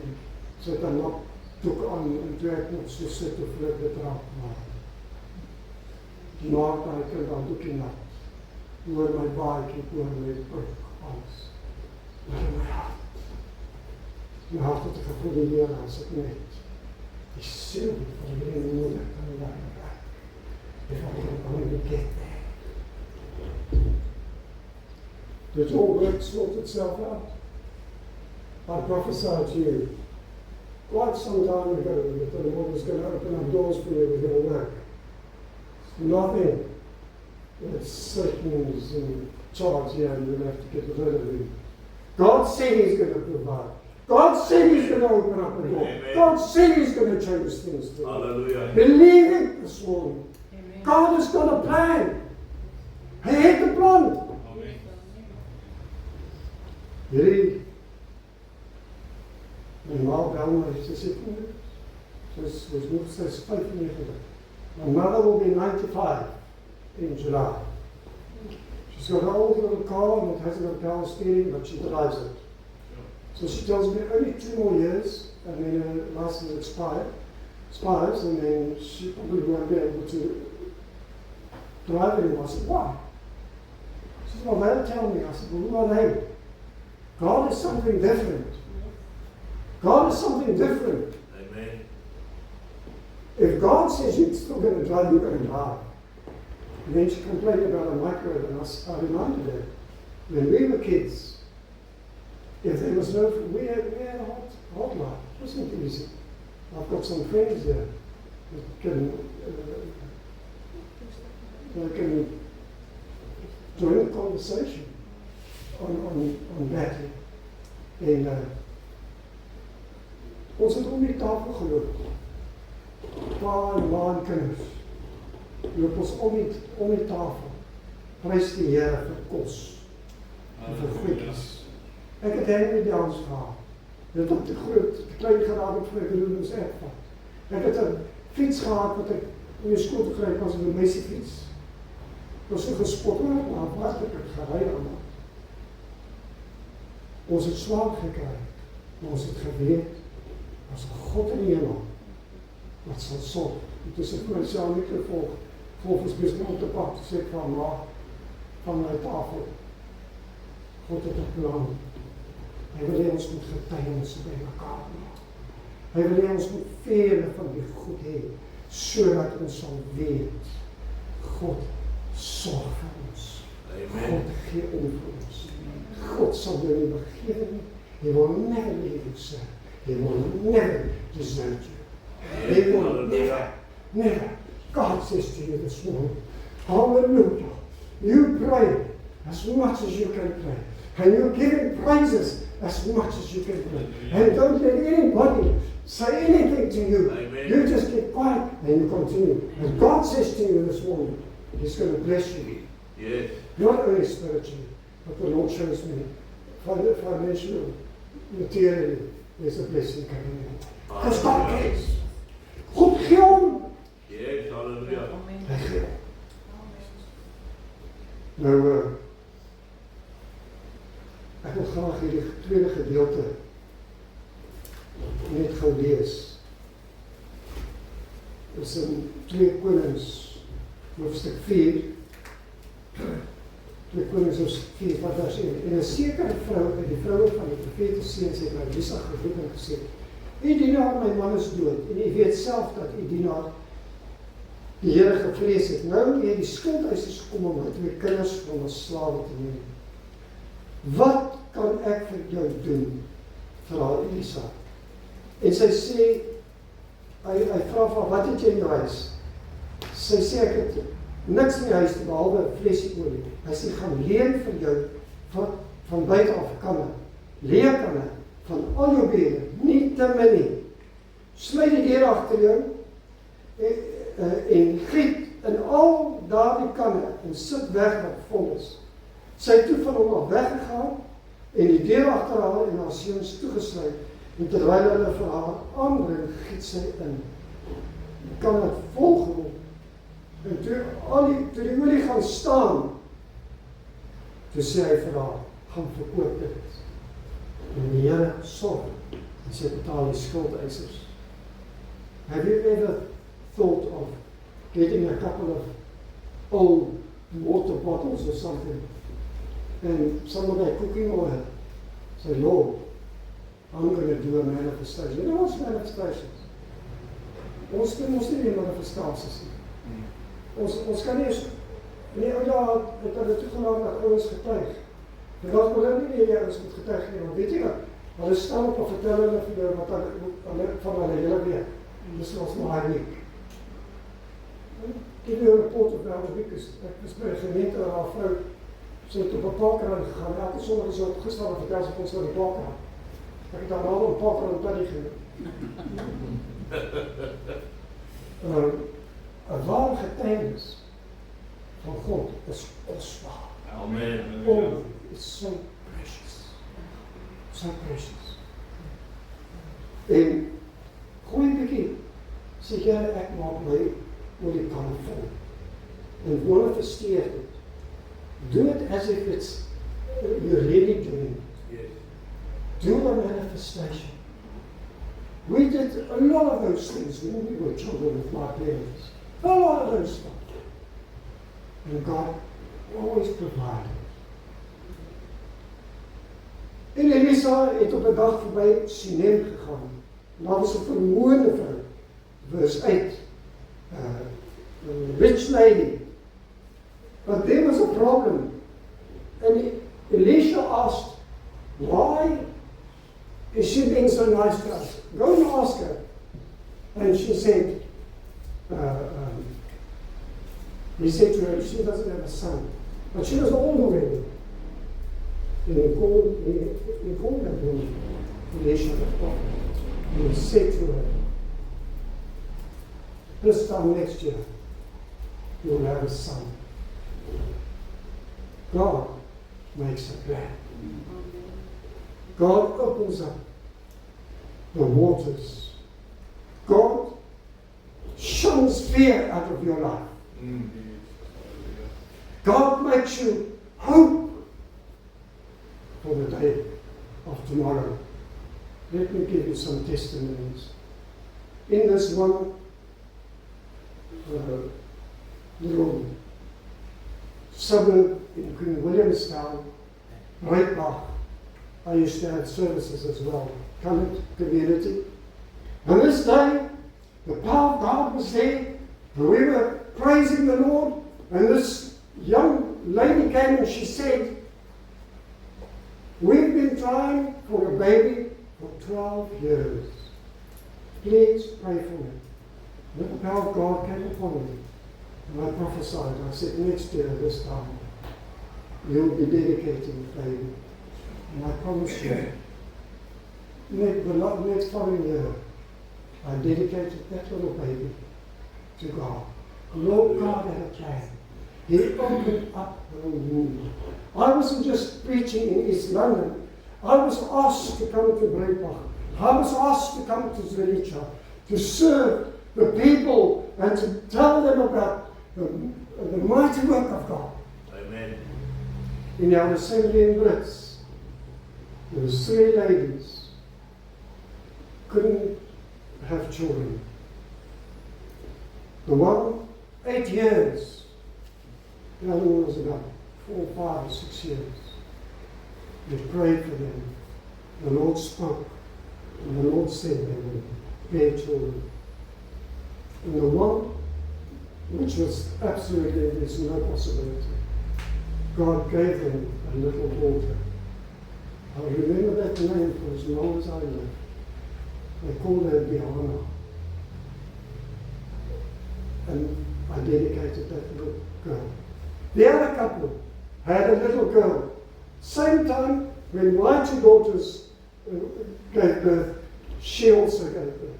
[SPEAKER 1] Sit dan op doek aan en toe ek nog so sit of hulle betrap maak. Die maak daar ek dan doekie nat. Oor my baadjie, oor my broek, alles. Maar in my hart. My hart het gevoel as ek net die siel van die moeder kan werk. if I can only get there. Does all work sort itself out? I prophesied to you quite some time ago that the Lord was going to open up doors for you, was going to work. Nothing that Satan's in charge here and you'll have to get rid of him. God said He's going to provide. God said He's going to open up a door.
[SPEAKER 2] Amen.
[SPEAKER 1] God said He's going to change things to you.
[SPEAKER 2] Hallelujah.
[SPEAKER 1] Believe it this morning.
[SPEAKER 5] Amen.
[SPEAKER 1] God has got a plan. Hy het 'n plan.
[SPEAKER 4] Amen.
[SPEAKER 1] Hierdie my ma bel my, sy sê, sy's nog sy's 95. My mother will be 95 in July. She's got an old little car and it hasn't got power steering, but she drives it. So she tells me only 2 more years and then her license expires and then she probably won't be able to drive anymore. I said, why? She said, well, they'll tell me. I said, well, who are they? God is something different. God is something different.
[SPEAKER 2] Amen.
[SPEAKER 1] If God says you're still going to drive, you're going to drive. And then she complained about a microwave, and I reminded her, when we were kids, if there was no, we had a hot life. It wasn't easy. I've got some friends there that can join the conversation on that. En ons het om die tafel geloop. Pa en ma en kinders. Loop ons om die tafel. Prys die Here vir kos. En vir goedjies. Ek het Henry Downs gehad. Dit het te klein geraak het vir ek ons erfvat. Ek het 'n fiets gehad wat ek in die skool te kry was, 'n meisiefiets. Ons het gespot, maar wat ek het gery aan. Ons het swaar gekry, maar ons het geweet, as God in die hemel, wat sal sorg. Dit is vir myself nie gevolg, volgens besig om te pak, sê ek van my tafel. God het 'n plan. Hy wil hê ons moet getuienis by mekaar maak. Hy wil hê ons moet vele van die goed hê, sodat ons sal weet, God sorg vir ons.
[SPEAKER 2] Amen.
[SPEAKER 1] God gee om vir ons. God sal jou nie begewe nie. He will never leave you, sir. He will never desert you. He will never. God says to you this morning, hallelujah. You pray as much as you can pray. And you give Him praises as much as you can pray. And don't let anybody say anything to you.
[SPEAKER 2] Amen.
[SPEAKER 1] You just get quiet and you continue. And God says to you this morning, He's going to bless you.
[SPEAKER 2] Yes.
[SPEAKER 1] Not only spiritually, but the Lord shows me financially, materially, there's a blessing coming in. Because God cares. God gee hom.
[SPEAKER 2] Yes, hallelujah.
[SPEAKER 1] Hy gee. Nou, ek wil graag hierdie tweede gedeelte net gou lees. Dit is in 2 Konings, hoofstuk 4. 2 Konings hoofstuk 4 van vers 1. En 'n sekere vrou, die vroue van die profete seuns het na Elisa geroep en gesê: "U dienaar, my man is dood, en u weet self dat u dienaar die Here gevrees het. Nou het die skuldeisers gekom om my 2 kinders van ons slawe te neem. Wat kan ek vir jou doen?" Vra Elisa. En sy sê, hy vra van, wat het jy in jou huis? Sy sê, ek het niks in die huis te behalwe vleesie olie. Hy sê, gaan leen vir jou van buiten af kanne. Leer kanne van al jou bede, nie te min nie. Sluit die deur agter jou en giet in al daardie kanne en sit weg wat vol is. Sy het toe van hom af weggegaan en die deur agter haar en haar seuns toegesluit. En terwyl hulle vir haar aanbring, giet sy in. Die kanne het vol geword. En toe die olie gaan staan, toe sê hy vir haar, gaan verkoop dit. En die Here sorg, en sy betaal die skuldeisers. Have you ever thought of getting a couple of old water bottles or something, and some of that cooking oil, say, Lord, I'm going to do a manifestation. You know what's manifestations? Ons doen nie manifestasies nie. Ons kan nie eens, in die ou dae het hulle toegelaat dat ouens getuig. Vandag wil hulle nie meer die ouens moet getuig nie, want weet jy wat? Hulle staan op en vertel hulle vir jou wat hulle van hulle hele weet. En dis ons maar nie. Ek het jou rapport op nou week is, ek was by 'n gemeente waar haar vrou sy het op 'n parkrand gegaan. Elke sonderdag is sy opgestaan en vertel sy ons oor die parkrand. Ek het daar al 'n parkrand by genoem. 'n ware getuienis van God is kosbaar.
[SPEAKER 2] Amen.
[SPEAKER 1] Oh, it's so precious. So precious. En gooi 'n bietjie, sê jy ek maak my olifant vol. En manifesteer dit. Do it as if it's you're really doing it.
[SPEAKER 2] Yes.
[SPEAKER 1] Do a manifestation. We did a lot of those things when we were children with my parents. A lot of those stuff. And God always provided. En Elisa het op 'n dag verby Sinem gegaan. En daar was 'n vermoënde vrou. Vers 8. A rich lady. But there was a problem. And Elisha asked, why is she being so nice to us? Go and ask her. And she said, he said to her, she doesn't have a son. But she was old already. And he called that woman, Elisha the prophet. And he said to her, this time next year, you will have a son. God makes a plan. God opens up the waters. God shuns fear out of your life. God makes you hope for the day of tomorrow. Let me give you some testimonies. In this one little suburb in Queen Williamstown, Breitbach, I used to have services as well, colored community. And this day, the power of God was there, and we were praising the Lord, and this young lady came and she said, we've been trying for a baby for 12 years. Please pray for me. And the power of God came upon me. And I prophesied, I said, next year, this time, you'll be dedicating the baby. And I promise you, next following year, I dedicated that little baby to God. Lord God had a plan. He opened up her womb. I wasn't just preaching in East London. I was asked to come to Breitbach. I was asked to come to Zwelitsha to serve the people and to tell them about the mighty work of God.
[SPEAKER 2] Amen.
[SPEAKER 1] In our assembly in Brits, there was 3 ladies, couldn't have children. The one, 8 years. The other one was about 4, 5, or 6 years. We prayed for them. The Lord spoke. And the Lord said they would bear children. And the one, which was absolutely, there's no possibility, God gave them a little daughter. I'll remember that name for as long as I live. They called her Biana. And I dedicated that little girl. The other couple had a little girl. Same time when my 2 daughters gave birth, she also gave birth.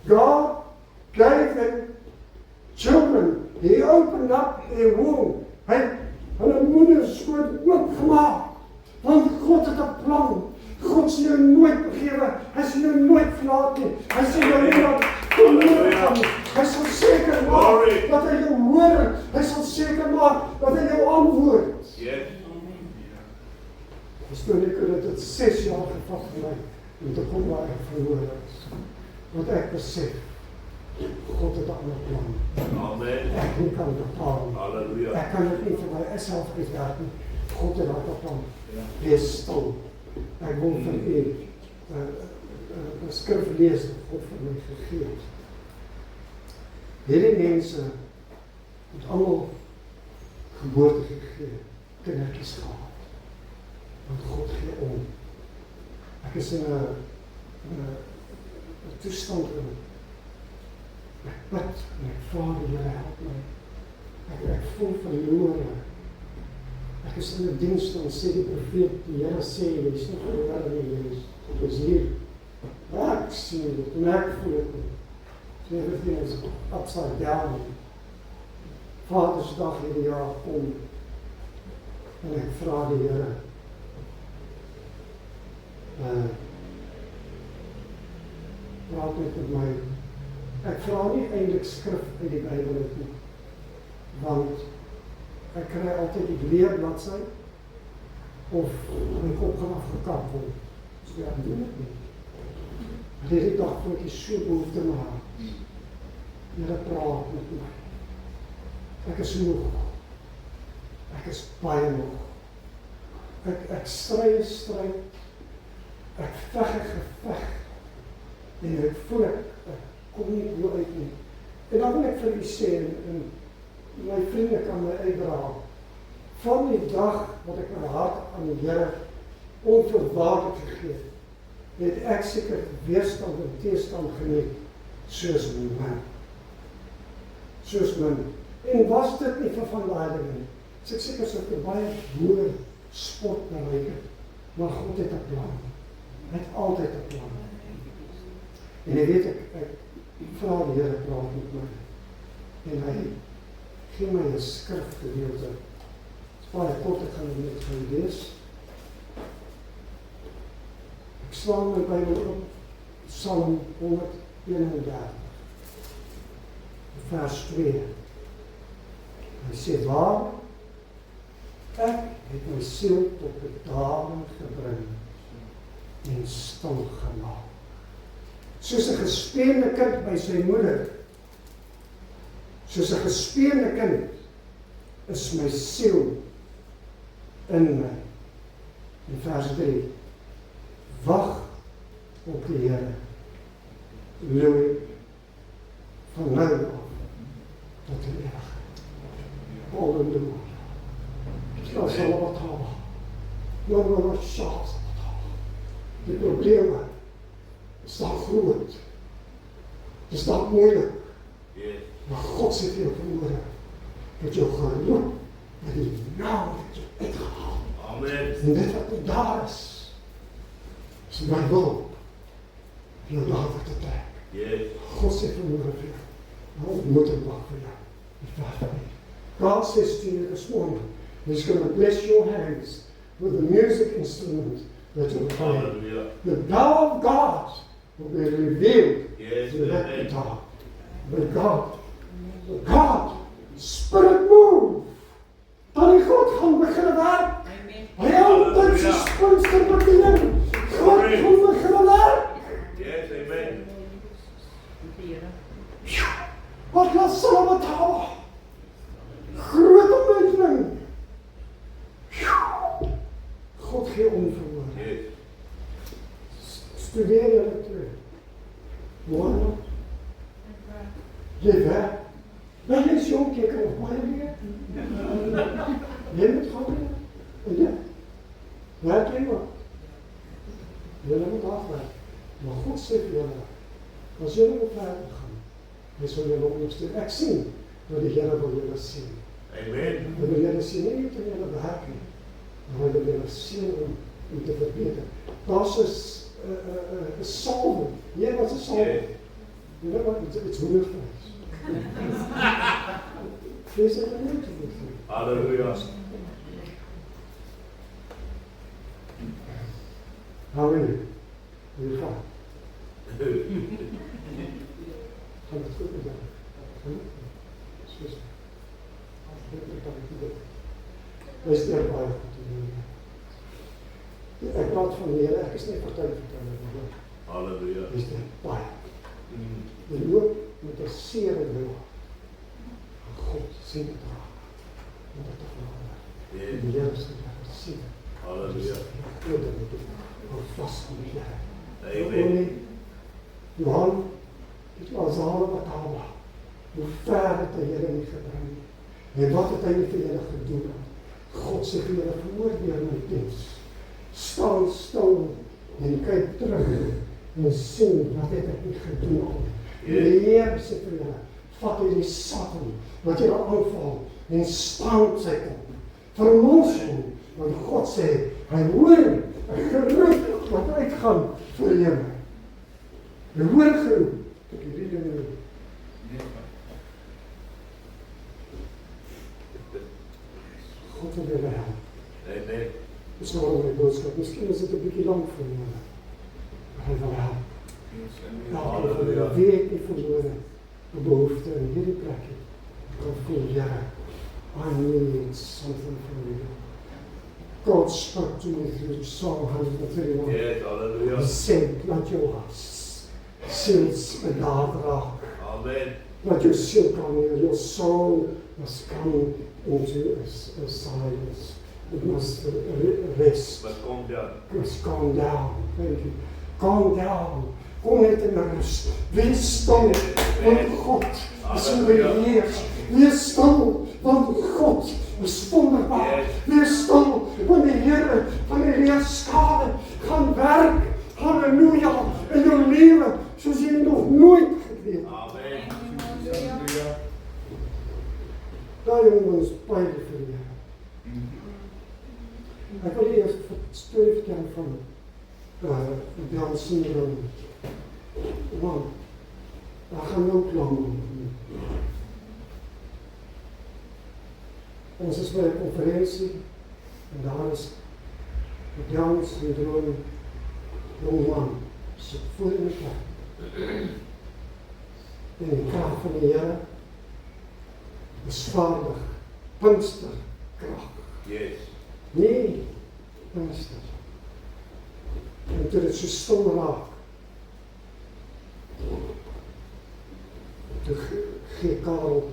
[SPEAKER 1] God gave them children. He opened up their womb. Hulle moeders skoot oopgemaak. Want God het 'n plan. God sal jou nooit begewe. Hy sal jou nooit verlaat nie. Hy sal jou nooit verloor gaan nie. Hy sal seker maak dat hy jou hoor. Hy sal seker maak dat hy jou antwoord.
[SPEAKER 2] Yes.
[SPEAKER 1] Verstaan ek dat dit 6 jaar gevat vir my om te kom waar ek verloor is. Want ek besef, God het 'n ander plan.
[SPEAKER 2] Amen.
[SPEAKER 1] Ek nie kan bepaal nie.
[SPEAKER 2] Halleluja.
[SPEAKER 1] Ek kan dit nie vir myself uitwerk nie. God het daardie plan. Wees stil. Ek wil van u 'n skrif lees wat God vir my gegee het. Hierdie mense het allemaal geboorte gegee, kindertjies gehad. Want God gee om. Ek is in 'n toestand in. Ek bid en ek vra die Here help my. Ek voel verlore. Ek is in 'n diens dan sê die profeet, die Here sê, jy is nie verlore nie, jy is hier. Ek sien dit, en ek voel dit nie. So everything is upside down. Vadersdag hierdie jaar kom, en ek vra die Here, praat met my. Ek vra nie eintlik skrif uit die Bybel uit nie, want ek kry altyd die leerbladsy, of my kop gaan afgekap word. So ja, doen dit nie. Hierdie dag voel ek so behoefte na haar. Here praat met my. Ek is moeg. Ek is baie moeg. Ek stry 'n stryd. Ek veg 'n geveg. En ek voel ek kom nie hier uit nie. En dan wil ek vir u sê, en my vriende kan my uitdra, van die dag wat ek my hart aan die Here onvoorwaardelik gegee het ek seker weerstand en teestand geniet, soos min. Soos min. En was dit nie vir van daai dinge nie, so ek seker so 'n baie hoë spot bereik het, maar God het 'n plan. Hy het altyd 'n plan. En jy weet, ek vra die Here praat met my, en hy gee my 'n skrifgedeelte. Dit is baie kort, ek gaan dit gaan lees. Ek slaan my Bybel op, Psalm 131, vers 2. Hy sê, waar ek het my siel tot bedaring gebring en stil gemaak. Soos 'n gespeende kind by sy moeder, soos 'n gespeende kind is my siel in my. In vers 3, wag op die Here, Louis, van nou af tot die ewigheid. Halleluja. Dat is al wat halen. Nou wat schaats wat halen. De problemen is dan groot. Is dan moeilijk. Maar God zit hier vermoeden. Dat je geloof met die naam dat je uitgehaald.
[SPEAKER 2] Amen.
[SPEAKER 1] En dit wat daar is mijn wil. Je later te trekken. God zit vermoeden voor jou. Nou moet ik wachten voor jou. Ik vraag van je. God says to you this morning, He's going to bless your hands with the music instrument that you're playing. The power of God will be revealed through that guitar. But God, Spirit move. Dat die God gaan beginnen werk. Hy altyd sy spinster bediening. God gaan beginnen werk.
[SPEAKER 2] Yes, amen.
[SPEAKER 1] Wat laat Salome taal? Groot omwenteling. God gee onvermoed. Studeer julle twee. Waarom? Jy werk. Ben jy so kyk of baie meer? Jy moet gaan weer. En ja. Werk jy maar. Julle moet afwerk. Maar God sê vir julle, as julle moet verder gaan, hy sal julle ondersteun. Ek sien dat die Here wil julle sien.
[SPEAKER 2] Amen.
[SPEAKER 1] Hy wil julle sien nie net in julle werk nie, maar hy wil julle sien om te verbeter. Daar's 'n salwing. Hier was 'n salwing. You know what? It's wonderful. Vrees het nie te doen.
[SPEAKER 2] Halleluja.
[SPEAKER 1] How are you? You're fine. Gaan het goed met jou? Excuse me. Wees daar baie goed te doen. Ek praat van die Here, ek is nie partyverteller.
[SPEAKER 2] Halleluja.
[SPEAKER 1] Wees daar baie. Die loop met 'n seer in jou. God sien dit raak. Moet dit verander. Die Here sê dat sien.
[SPEAKER 2] Halleluja.
[SPEAKER 1] Glo dit. Hou vas aan die Here.
[SPEAKER 2] Amen.
[SPEAKER 1] Johan, dit was al wat al. Hoe ver het die Here nie gebring nie. En wat het hy nie vir julle gedoen het? God sê vir julle, veroordeel my diens. Staan stil en kyk terug en sien wat het ek nie gedoen het. En die Here sê vir julle, vat hierdie Satan wat julle aanval en staan sy op. Vermors hom, want God sê, hy hoor 'n geroep wat uitgaan vir julle. Hy hoor geroep. Ek hierdie ding nou. God wil julle help.
[SPEAKER 2] Amen.
[SPEAKER 1] Dis waarom my boodskap. Miskien is dit 'n bietjie lank vir julle. Maar hy wil help.
[SPEAKER 2] Halleluja.
[SPEAKER 1] Wie het nie verlore 'n behoefte in hierdie plek het. Kan voel, Here, I need something from you. God spoke to me through Psalm 131.
[SPEAKER 2] Yes, hallelujah.
[SPEAKER 1] He said, laat jou ziels bedaard raak.
[SPEAKER 2] Amen.
[SPEAKER 1] Laat jou ziel kan neer. Your soul must come into a silence. It must rest.
[SPEAKER 2] But calm down.
[SPEAKER 1] Must calm down. Thank you. Calm down. Kom net in rust. Wees stil, want God is in beheer. Wees stil, want God is wonderbaar. Wees stil, want die Here van die leerskade gaan werk. Halleluja, in jou lewe, soos jy nog nooit geweet het.
[SPEAKER 2] Amen.
[SPEAKER 1] Daai jongen is baie vir jou. Ek wil eers 'n storie vertel van Down syndrome. Want daar gaan ook lang. Ons is by 'n konferensie en daar is 'n Down syndrome jongman sit voor in die kerk. En die krag van die Here is vaardig, Pinkster krag.
[SPEAKER 2] Yes.
[SPEAKER 1] Nee, Pinkster. En toe dit so stil raak, toe gee Karel,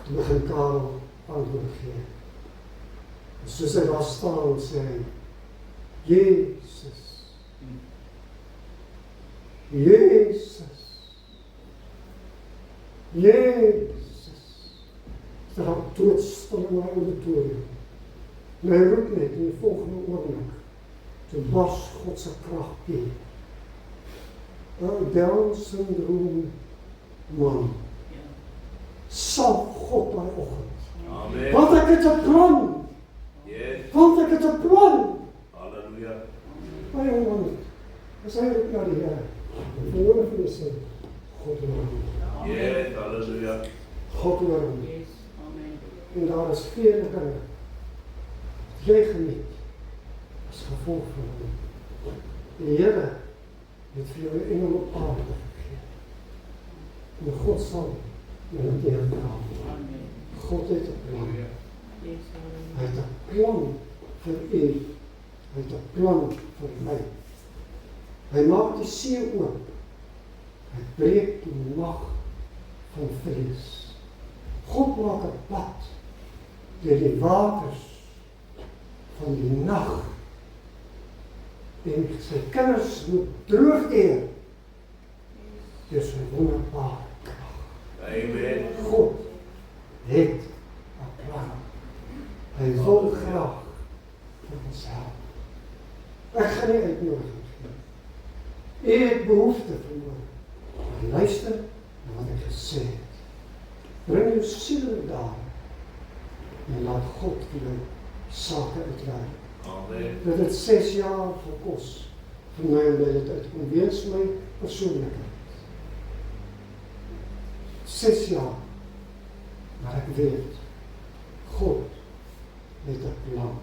[SPEAKER 1] toe begin Karel antwoord gee. En soos hy daar staan, sê hy, Jezus, Jezus, Jezus. Dit raak doodstil in my auditorium. En hy roep net in die volgende oomblik, toe bars God se krag deur. Down syndrome man. Sal God daai oggend.
[SPEAKER 2] Amen.
[SPEAKER 1] Want ek het 'n plan.
[SPEAKER 2] Yes.
[SPEAKER 1] Want ek het 'n plan.
[SPEAKER 2] Hallelujah.
[SPEAKER 1] Maar jongen, as hy roep na die Here, verhoor vir die sê, God hoor hom.
[SPEAKER 2] Yes. Hallelujah.
[SPEAKER 1] God hoor hom. En daar is vele dinge jy geniet as gevolg van hom. Die Here het vir jou 'n engel op aarde gegee. En God sal met hom deurdra. God het 'n plan. Hy het 'n plan vir u. Hy het 'n plan vir my. Hy maak die see oop. Hy breek die mag van vrees. God maak 'n pad deur die waters van die nag. En sy kinders moet droogkeer. Dis 'n wonderbare krag.
[SPEAKER 2] Amen.
[SPEAKER 1] God het 'n plan. Hy wil graag vir ons help. Ek gaan nie uitnodiging gee. U het behoefte vermoor. Luister na wat ek gesê het. Bring jou siel daar en laat God vir jou sake uitwerk.
[SPEAKER 2] Amen.
[SPEAKER 1] Dit het 6 jaar gekos vir my om dit uitkom. Weens my persoonlikheid. 6 jaar. Maar ek weet, God het 'n plan.